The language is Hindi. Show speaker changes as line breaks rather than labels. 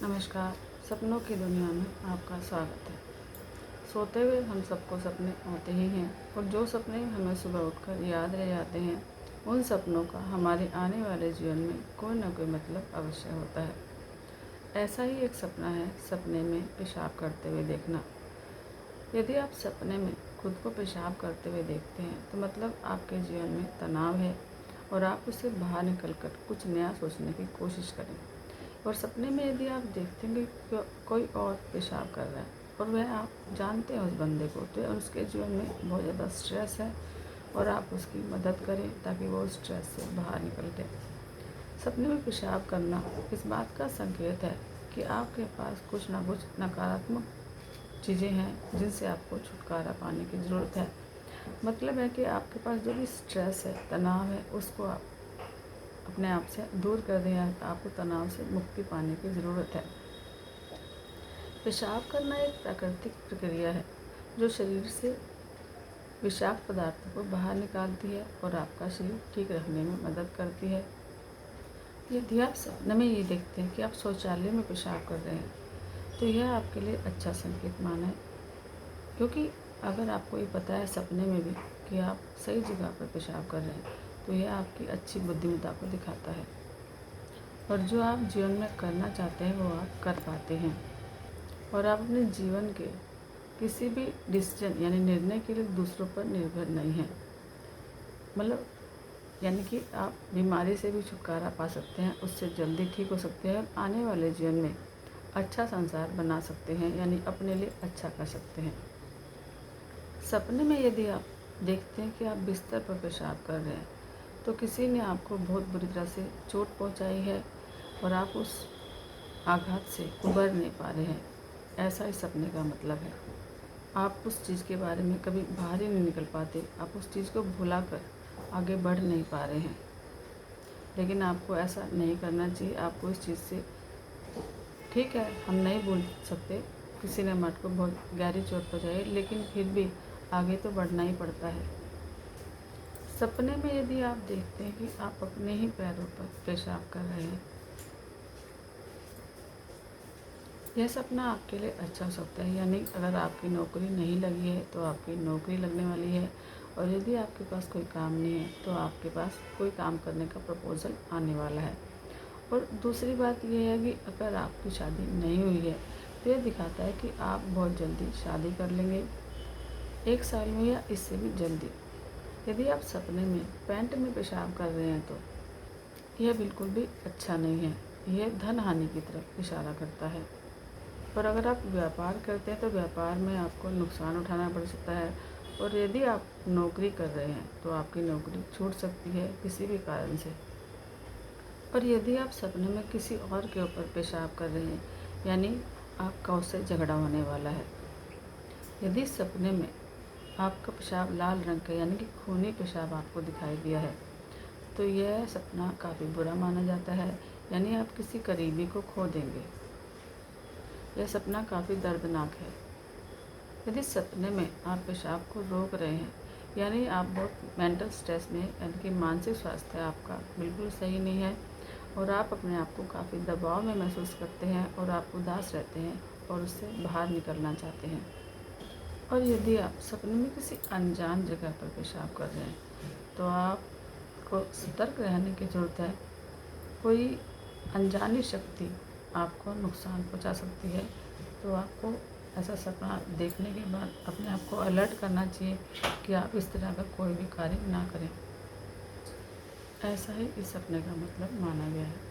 नमस्कार। सपनों की दुनिया में आपका स्वागत है। सोते हुए हम सबको सपने आते ही हैं और जो सपने हमें सुबह उठकर याद रह जाते हैं उन सपनों का हमारे आने वाले जीवन में कोई ना कोई मतलब अवश्य होता है। ऐसा ही एक सपना है सपने में पेशाब करते हुए देखना। यदि आप सपने में खुद को पेशाब करते हुए देखते हैं तो मतलब आपके जीवन में तनाव है और आप उससे बाहर निकलकर कुछ नया सोचने की कोशिश करें। और सपने में यदि आप देखते हैं कि कोई और पेशाब कर रहा है और वह आप जानते हैं उस बंदे को, तो उसके जीवन में बहुत ज़्यादा स्ट्रेस है और आप उसकी मदद करें ताकि वो स्ट्रेस से बाहर निकल जाए। सपने में पेशाब करना इस बात का संकेत है कि आपके पास कुछ ना कुछ नकारात्मक चीज़ें हैं जिनसे आपको छुटकारा पाने की ज़रूरत है। मतलब है कि आपके पास जो भी स्ट्रेस है, तनाव है, उसको आप अपने आप से दूर कर दें। आपको तनाव से मुक्ति पाने की ज़रूरत है। पेशाब करना एक प्राकृतिक प्रक्रिया है जो शरीर से विषाक्त पदार्थों को बाहर निकालती है और आपका शरीर ठीक रखने में मदद करती है। यदि आप सपने में ये देखते हैं कि आप शौचालय में पेशाब कर रहे हैं तो यह आपके लिए अच्छा संकेत माने, क्योंकि अगर आपको ये पता है सपने में भी कि आप सही जगह पर पेशाब कर रहे हैं तो यह आपकी अच्छी बुद्धिमत्ता को दिखाता है और जो आप जीवन में करना चाहते हैं वो आप कर पाते हैं और आप अपने जीवन के किसी भी डिसीजन यानी निर्णय के लिए दूसरों पर निर्भर नहीं हैं। मतलब यानी कि आप बीमारी से भी छुटकारा पा सकते हैं, उससे जल्दी ठीक हो सकते हैं और आने वाले जीवन में अच्छा संसार बना सकते हैं, यानी अपने लिए अच्छा कर सकते हैं। सपने में यदि आप देखते हैं कि आप बिस्तर पर पेशाब कर रहे हैं तो किसी ने आपको बहुत बुरी तरह से चोट पहुंचाई है और आप उस आघात से उबर नहीं पा रहे हैं, ऐसा ही सपने का मतलब है। आप उस चीज़ के बारे में कभी बाहर ही नहीं निकल पाते, आप उस चीज़ को भुलाकर आगे बढ़ नहीं पा रहे हैं। लेकिन आपको ऐसा नहीं करना चाहिए। आपको इस चीज़ से, ठीक है हम नहीं भूल सकते, किसी ने हमारे को बहुत गहरी चोट पहुँचाई, लेकिन फिर भी आगे तो बढ़ना ही पड़ता है। सपने में यदि आप देखते हैं कि आप अपने ही पैरों पर पेशाब कर रहे हैं, यह सपना आपके लिए अच्छा हो सकता है। यानी अगर आपकी नौकरी नहीं लगी है तो आपकी नौकरी लगने वाली है, और यदि आपके पास कोई काम नहीं है तो आपके पास कोई काम करने का प्रपोज़ल आने वाला है। और दूसरी बात यह है कि अगर आपकी शादी नहीं हुई है तो यह दिखाता है कि आप बहुत जल्दी शादी कर लेंगे, 1 साल में या इससे भी जल्दी। यदि आप सपने में पैंट में पेशाब कर रहे हैं तो यह बिल्कुल भी अच्छा नहीं है, यह धन हानि की तरफ इशारा करता है। और अगर आप व्यापार करते हैं तो व्यापार में आपको नुकसान उठाना पड़ सकता है, और यदि आप नौकरी कर रहे हैं तो आपकी नौकरी छूट सकती है किसी भी कारण से। और यदि आप सपने में किसी और के ऊपर पेशाब कर रहे हैं यानी आपका उससे झगड़ा होने वाला है। यदि सपने में आपका पेशाब लाल रंग का यानी कि खूनी पेशाब आपको दिखाई दिया है तो यह सपना काफ़ी बुरा माना जाता है, यानी आप किसी करीबी को खो देंगे। यह सपना काफ़ी दर्दनाक है। यदि सपने में आप पेशाब को रोक रहे हैं यानी आप बहुत मेंटल स्ट्रेस में, यानी कि मानसिक स्वास्थ्य आपका बिल्कुल सही नहीं है और आप अपने आप को काफ़ी दबाव में महसूस करते हैं और आप उदास रहते हैं और उससे बाहर निकलना चाहते हैं। और यदि आप सपने में किसी अनजान जगह पर पेशाब कर रहे हैं तो आपको सतर्क रहने की ज़रूरत है। कोई अनजानी शक्ति आपको नुकसान पहुंचा सकती है, तो आपको ऐसा सपना देखने के बाद अपने आप को अलर्ट करना चाहिए कि आप इस तरह का कोई भी कार्य ना करें। ऐसा ही इस सपने का मतलब माना गया है।